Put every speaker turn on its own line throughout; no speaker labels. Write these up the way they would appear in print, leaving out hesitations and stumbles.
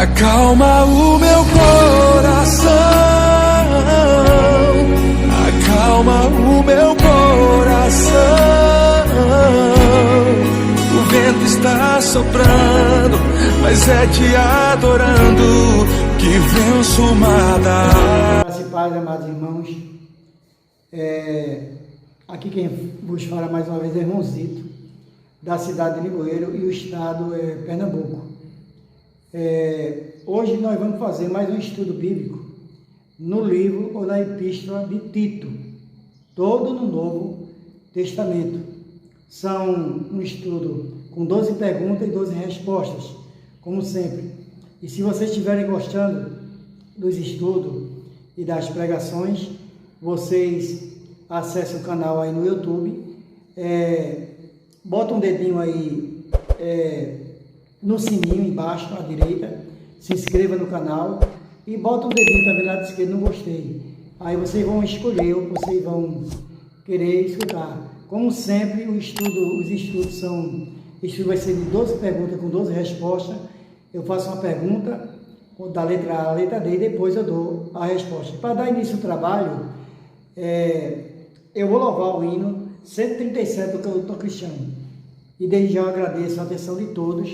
Acalma o meu coração, acalma o meu coração. O vento está soprando, mas é te adorando que venço o mar.
Graças e paz, amados irmãos. Aqui quem vos fala mais uma vez é Irmãozito, da cidade de Limoeiro, e o estado é Pernambuco. Hoje nós vamos fazer mais um estudo bíblico no livro ou na epístola de Tito, todo no Novo Testamento. São um estudo com 12 perguntas e 12 respostas, como sempre. E se vocês estiverem gostando dos estudos e das pregações, vocês acessem o canal aí no YouTube, bota um dedinho aí no sininho embaixo à direita, se inscreva no canal e bota um dedinho também lá de esquerda no gostei. Aí vocês vão escolher o que vocês vão querer escutar. Como sempre, os estudos vai ser de 12 perguntas com 12 respostas. Eu faço uma pergunta da letra A à letra D e depois eu dou a resposta. Para dar início ao trabalho, eu vou louvar o hino 137 do Cantor Cristiano. E desde já eu agradeço a atenção de todos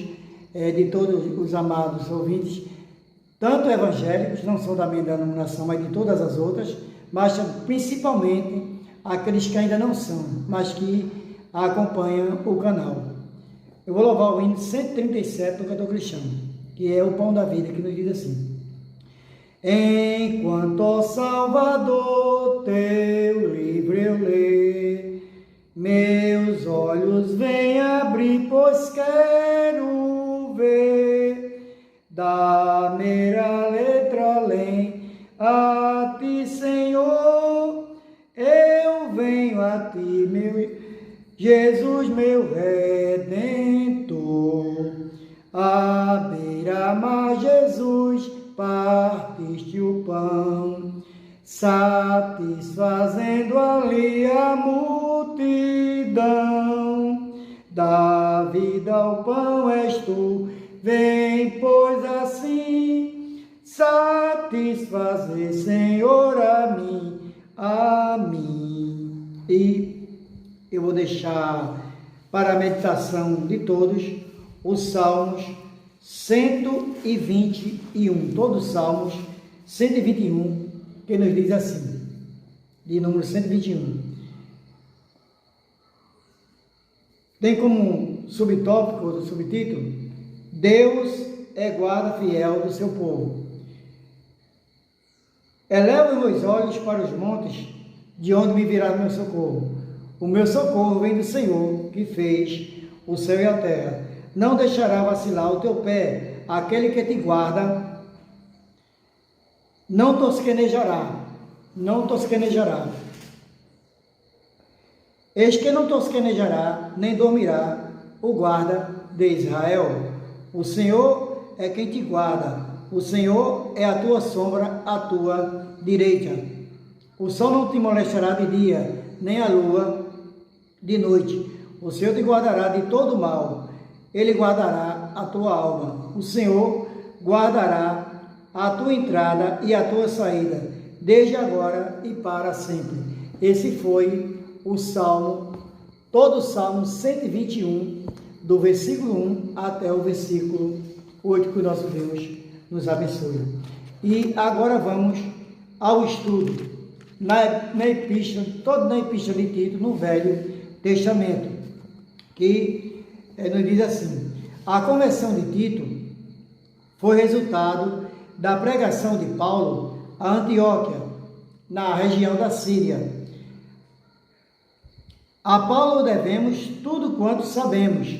os amados ouvintes, tanto evangélicos, não são da minha denominação, mas de todas as outras, mas principalmente aqueles que ainda não são, mas que acompanham o canal. Eu vou louvar o hino 137 do Cantor Cristiano, que é o Pão da Vida, que nos diz assim: enquanto, ó Salvador, teu livro eu ler, meus olhos vêm abrir, pois quero ver, da primeira letra além, a ti, Senhor, eu venho a ti, meu Jesus, meu Redentor. À beira-mar, Jesus, partiste o pão, satisfazendo ali a multidão. Da vida ao pão és tu, vem, pois assim, satisfazer, Senhor, a mim. E eu vou deixar para a meditação de todos os Salmos 121, todos os Salmos 121, que nos diz assim, de número 121. Tem como subtópico ou subtítulo: Deus é guarda fiel do seu povo. Elevo meus olhos para os montes, de onde me virá o meu socorro. O meu socorro vem do Senhor, que fez o céu e a terra. Não deixará vacilar o teu pé, aquele que te guarda, não tosquenejará. Eis que não tosquenejará, nem dormirá o guarda de Israel. O Senhor é quem te guarda, o Senhor é a tua sombra, à tua direita. O sol não te molestará de dia, nem a lua de noite. O Senhor te guardará de todo mal, Ele guardará a tua alma. O Senhor guardará a tua entrada e a tua saída, desde agora e para sempre. Esse foi o Salmo, todo o Salmo 121, do versículo 1 até o versículo 8, que o nosso Deus nos abençoe. E agora vamos ao estudo na epístola, toda na epístola de Tito, no Velho Testamento, que nos diz assim: a conversão de Tito foi resultado da pregação de Paulo a Antioquia, na região da Síria. A Paulo devemos tudo quanto sabemos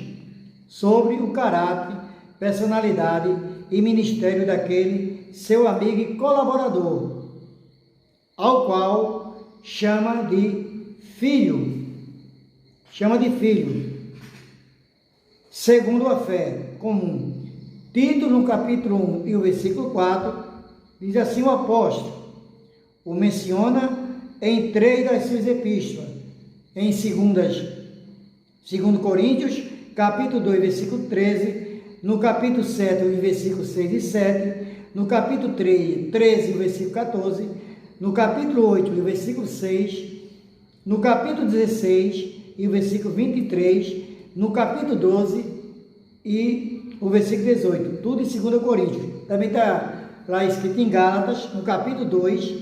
sobre o caráter, personalidade e ministério daquele seu amigo e colaborador, ao qual chama de filho, segundo a fé comum. Tito, no capítulo 1 e o versículo 4, diz assim o apóstolo, o menciona em 3 das suas epístolas, em 2 Coríntios, capítulo 2, versículo 13, no capítulo 7, os versículos 6 e 7, no capítulo 13, o versículo 14, no capítulo 8, o versículo 6, no capítulo 16, e o versículo 23, no capítulo 12 e o versículo 18, tudo em 2 Coríntios. Também está lá escrito em Gálatas, no capítulo 2,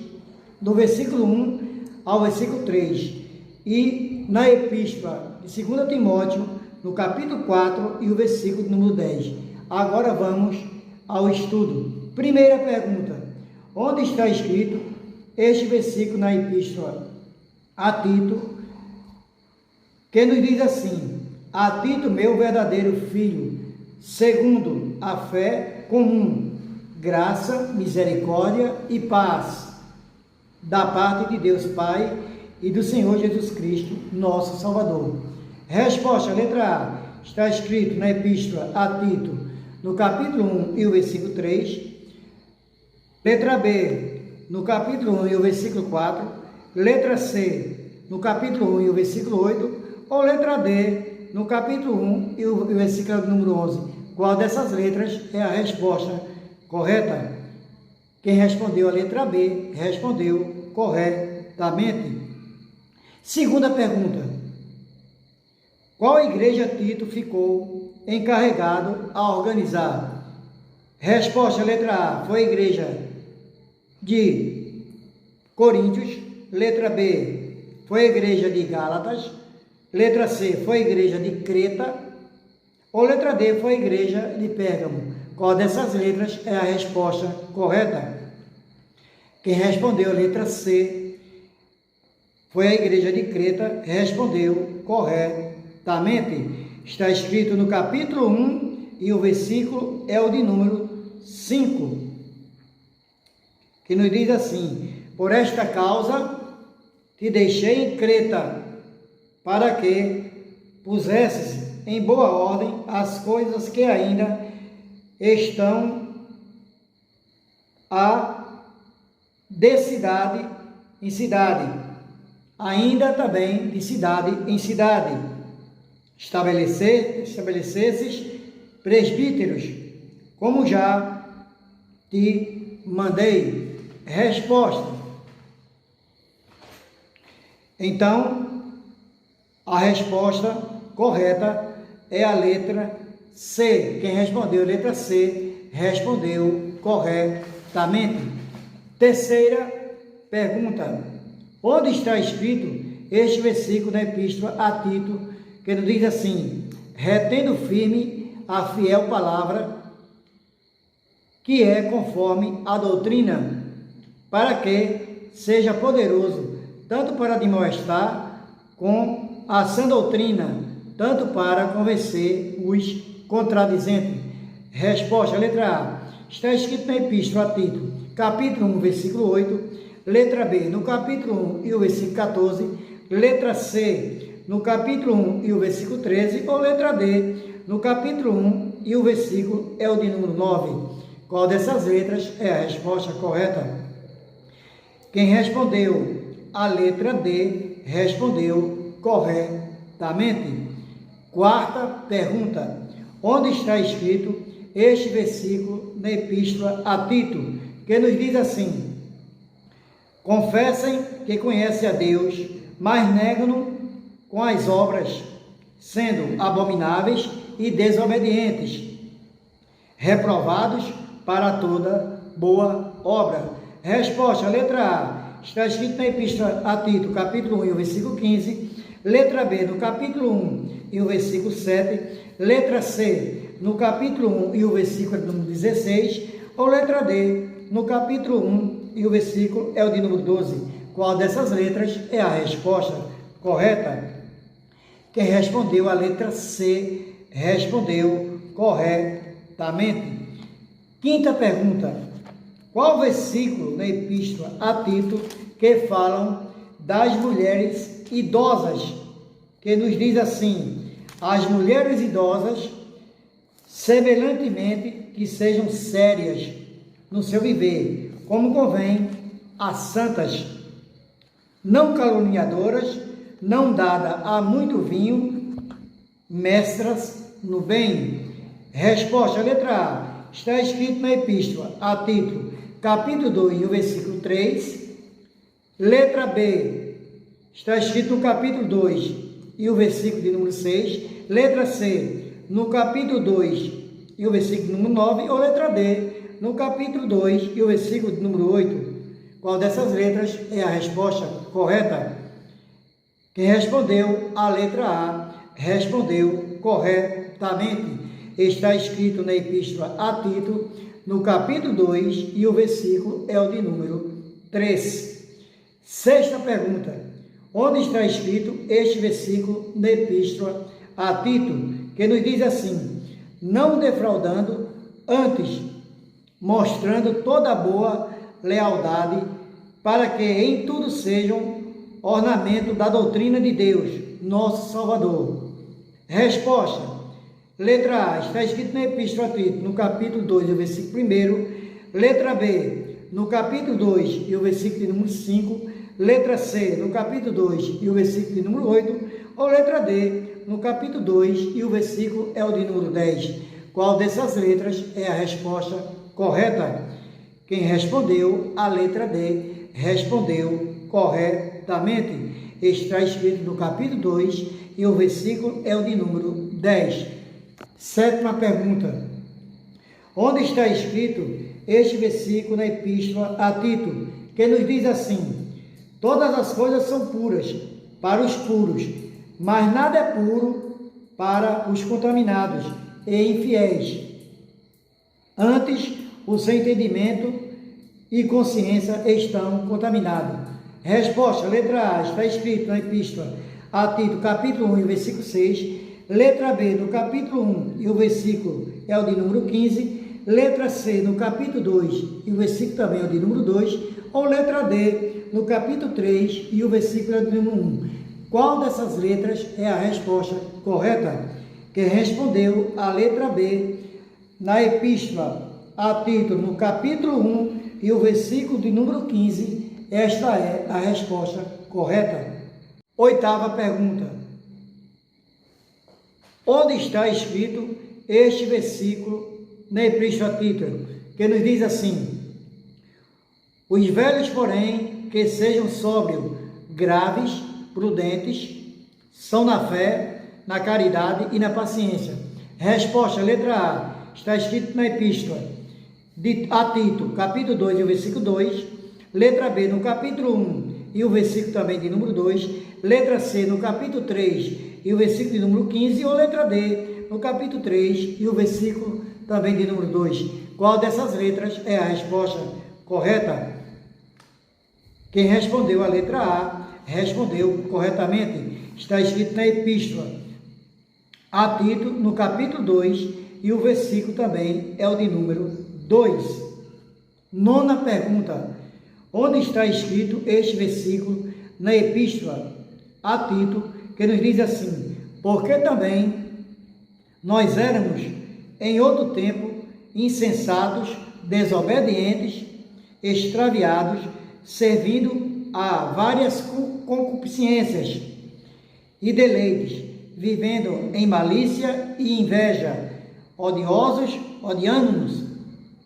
do versículo 1 ao versículo 3, e na epístola de 2 Timóteo, no capítulo 4 e o versículo número 10. Agora vamos ao estudo. Primeira pergunta: onde está escrito este versículo na epístola a Tito, que nos diz assim: a Tito, meu verdadeiro filho, segundo a fé comum, graça, misericórdia e paz, da parte de Deus Pai e do Senhor Jesus Cristo, nosso Salvador. Resposta: letra A. Está escrito na epístola a Tito, no capítulo 1 e o versículo 3. Letra B, no capítulo 1 e o versículo 4. Letra C, no capítulo 1 e o versículo 8. Ou letra D, no capítulo 1 e o versículo número 11. Qual dessas letras é a resposta correta? Quem respondeu a letra B, respondeu corretamente. Segunda pergunta: qual igreja Tito ficou encarregado a organizar? Resposta: letra A, foi a igreja de Coríntios. Letra B, foi a igreja de Gálatas. Letra C, foi a igreja de Creta. Ou letra D, foi a igreja de Pérgamo. Qual dessas letras é a resposta correta? Quem respondeu a letra C, foi a igreja de Creta, respondeu corretamente. Está escrito no capítulo 1 e o versículo é o de número 5, que nos diz assim: por esta causa te deixei em Creta, para que pusesses em boa ordem as coisas que ainda estão de cidade em cidade, ainda também de cidade em cidade, estabelecesses presbíteros, como já te mandei. Resposta: então, a resposta correta é a letra C. Quem respondeu a letra C, respondeu corretamente. Terceira pergunta: onde está escrito este versículo da epístola a Tito, que nos diz assim: retendo firme a fiel palavra, que é conforme a doutrina, para que seja poderoso tanto para admoestar com a sã doutrina, tanto para convencer os contradizentes. Resposta: letra A. Está escrito na epístola a Tito, capítulo 1, versículo 8. Letra B, no capítulo 1 e o versículo 14. Letra C, no capítulo 1 e o versículo 13. Ou letra D, no capítulo 1 e o versículo é o de número 9. Qual dessas letras é a resposta correta? Quem respondeu a letra D, respondeu corretamente. Quarta pergunta: onde está escrito este versículo na epístola a Tito, que nos diz assim: confessem que conhecem a Deus, mas negam-no com as obras, sendo abomináveis e desobedientes, reprovados para toda boa obra. Resposta: letra A. Está escrito na epístola a Tito, capítulo 1 e o versículo 15. Letra B, no capítulo 1 e o versículo 7. Letra C, no capítulo 1 e o versículo número 16. Ou letra D, no capítulo 1 e o versículo é o de número 12. Qual dessas letras é a resposta correta? Quem respondeu a letra C, respondeu corretamente. Quinta pergunta: qual versículo na epístola a Tito que falam das mulheres idosas, que nos diz assim: as mulheres idosas, semelhantemente, que sejam sérias no seu viver, como convém a santas, não caluniadoras, não dada a muito vinho, mestras no bem. Resposta, letra A. Está escrito na Epístola a Tito, capítulo 2, e o versículo 3. Letra B. Está escrito no capítulo 2 e o versículo de número 6. Letra C. No capítulo 2 e o versículo de número 9. Ou letra D. No capítulo 2 e o versículo de número 8. Qual dessas letras é a resposta correta? Quem respondeu a letra A, respondeu corretamente. Está escrito na Epístola a Tito, no capítulo 2, e o versículo é o de número 3. Sexta pergunta. Onde está escrito este versículo na Epístola a Tito, que nos diz assim: não defraudando, antes mostrando toda boa lealdade, para que em tudo sejam ornamento da doutrina de Deus, nosso Salvador. Resposta. Letra A. Está escrito na Epístola a Tito, no capítulo 2, e o versículo 1. Letra B. No capítulo 2 e o versículo de número 5. Letra C. No capítulo 2 e o versículo de número 8. Ou letra D. No capítulo 2 e o versículo é o de número 10. Qual dessas letras é a resposta correta? Quem respondeu a letra D, respondeu corretamente. Está escrito no capítulo 2 e o versículo é o de número 10. Sétima pergunta. Onde está escrito este versículo na Epístola a Tito, que nos diz assim: todas as coisas são puras para os puros, mas nada é puro para os contaminados e infiéis. Antes, o seu entendimento e consciência estão contaminados. Resposta, letra A. Está escrito na Epístola a Tito, capítulo 1, versículo 6. Letra B, no capítulo 1 e o versículo é o de número 15. Letra C, no capítulo 2 e o versículo também é o de número 2. Ou letra D, no capítulo 3 e o versículo é o de número 1. Qual dessas letras é a resposta correta? Quem respondeu a letra B, na Epístola a Tito, no capítulo 1 e o versículo de número 15, esta é a resposta correta. Oitava pergunta. Onde está escrito este versículo na Epístola a Tito, que nos diz assim: os velhos, porém, que sejam sóbrios, graves, prudentes, são na fé, na caridade e na paciência. Resposta, letra A. Está escrito na Epístola a Tito, capítulo 2 e o versículo 2. Letra B, no capítulo 1 e o versículo também de número 2. Letra C, no capítulo 3 e o versículo de número 15. Ou letra D, no capítulo 3 e o versículo também de número 2. Qual dessas letras é a resposta correta? Quem respondeu a letra A, respondeu corretamente. Está escrito na Epístola a Tito, no capítulo 2, e o versículo também é o de número 2. Nona pergunta. Onde está escrito este versículo na Epístola a Tito, que nos diz assim: porque também nós éramos em outro tempo insensatos, desobedientes, extraviados, servindo a várias concupiscências e deleites, vivendo em malícia e inveja, odiosos, odiando-nos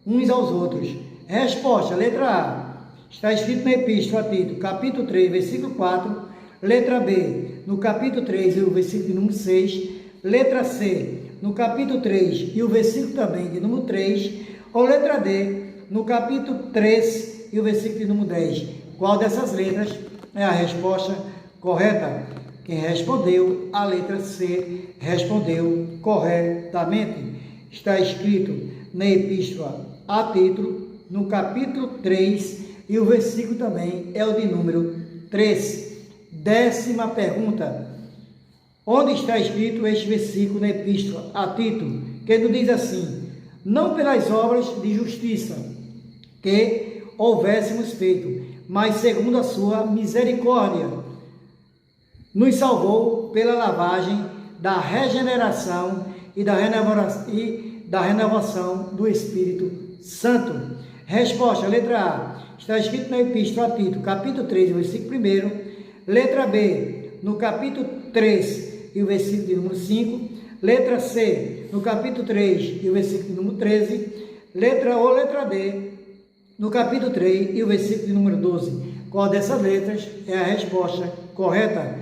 uns aos outros. Resposta, letra A. Está escrito na Epístola a Tito, capítulo 3, versículo 4. Letra B, no capítulo 3 e o versículo de número 6. Letra C, no capítulo 3 e o versículo também de número 3. Ou letra D, no capítulo 3 e o versículo de número 10. Qual dessas letras é a resposta correta? Quem respondeu a letra C, respondeu corretamente. Está escrito na Epístola a Tito, no capítulo 3, e o versículo também é o de número 3. Décima pergunta. Onde está escrito este versículo na Epístola a Tito, que nos diz assim: não pelas obras de justiça que houvéssemos feito, mas segundo a sua misericórdia, nos salvou pela lavagem da regeneração e da renovação do Espírito Santo. Resposta, letra A. Está escrito na Epístola a Tito, capítulo 3, versículo 1. Letra B, no capítulo 3 e o versículo de número 5. Letra C, no capítulo 3 e o versículo de número 13, letra O, letra D, no capítulo 3 e o versículo de número 12. Qual dessas letras é a resposta correta?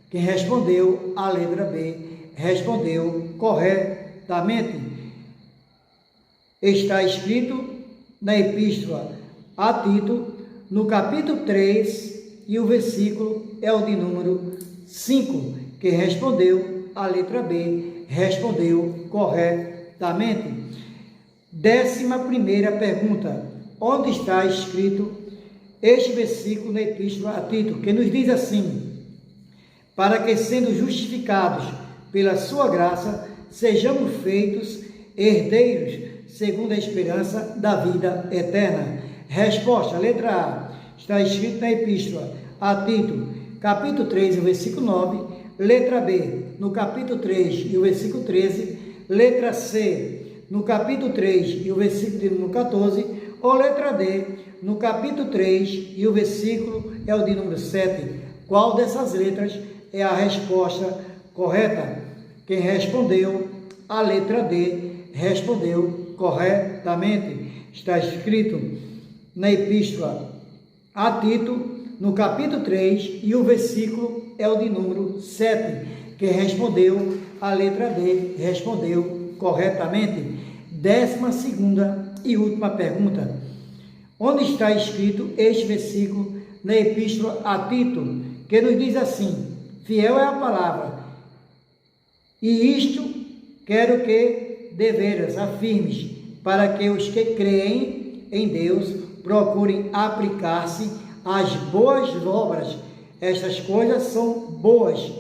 Quem respondeu a letra B, respondeu corretamente. Está escrito na epístola a Tito, no capítulo 3 e o versículo é o de número 5. Quem respondeu a letra B, respondeu corretamente. 11ª pergunta. Onde está escrito este versículo na epístola a Tito, que nos diz assim: para que, sendo justificados pela sua graça, sejamos feitos herdeiros segundo a esperança da vida eterna? Resposta, letra A. Está escrito na epístola a Tito, capítulo 3, versículo 9. Letra B, no capítulo 3 e o versículo 13. Letra C, no capítulo 3 e o versículo de número 14. Ou letra D, no capítulo 3 e o versículo é o de número 7. Qual dessas letras é a resposta correta? Quem respondeu a letra D, respondeu corretamente. Está escrito na epístola a Tito, no capítulo 3 e o versículo é o de número 7. Quem respondeu a letra D, respondeu corretamente. 12ª e última pergunta. Onde está escrito este versículo na epístola a Tito, que nos diz assim: fiel é a palavra, e isto quero que deveras afirmes, para que os que creem em Deus procurem aplicar-se às boas obras. Estas coisas são boas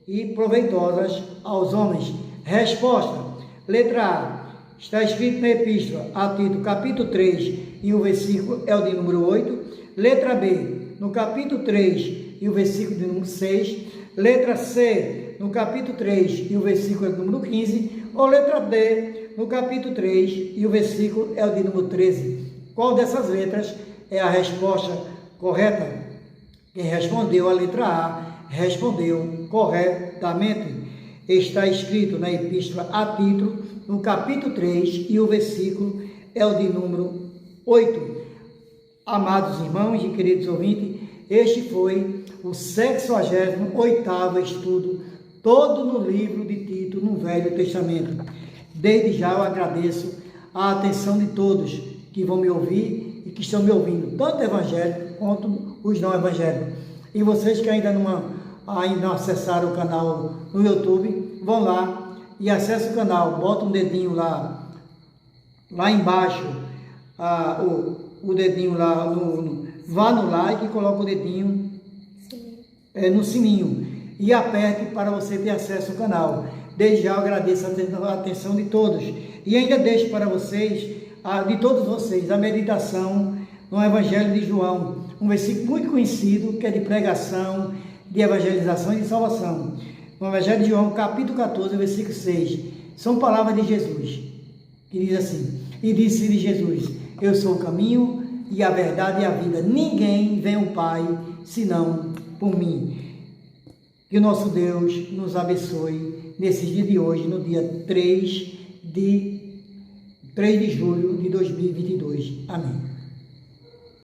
e proveitosas aos homens. Resposta, letra A. Está escrito na epístola a Tito, capítulo 3 e o versículo é o de número 8. Letra B, no capítulo 3 e o versículo de número 6. Letra C, no capítulo 3 e o versículo é de número 15. Ou letra D, no capítulo 3 e o versículo é o de número 13. Qual dessas letras é a resposta correta? Quem respondeu a letra A, respondeu corretamente. Está escrito na epístola a Tito, no capítulo 3 e o versículo é o de número 8. Amados irmãos e queridos ouvintes, este foi o 68º estudo, todo no livro de Tito, no Velho Testamento. Desde já eu agradeço a atenção de todos que vão me ouvir e que estão me ouvindo, tanto evangélicos quanto os não evangélicos. E vocês que ainda não acessaram o canal no YouTube, vão lá e acessem o canal, bota um dedinho lá embaixo, o dedinho lá, vá no like e coloca o dedinho no sininho e aperte para você ter acesso ao canal. Desde já eu agradeço a atenção de todos e ainda deixo para vocês, de todos vocês, a meditação no Evangelho de João, um versículo muito conhecido que é de pregação, de evangelização e de salvação. No Evangelho de João, capítulo 14, versículo 6, são palavras de Jesus, que diz assim: e disse-lhe Jesus: eu sou o caminho e a verdade e a vida, ninguém vem ao Pai senão por mim. Que o nosso Deus nos abençoe nesse dia de hoje, no dia 3 de julho de 2022. Amém.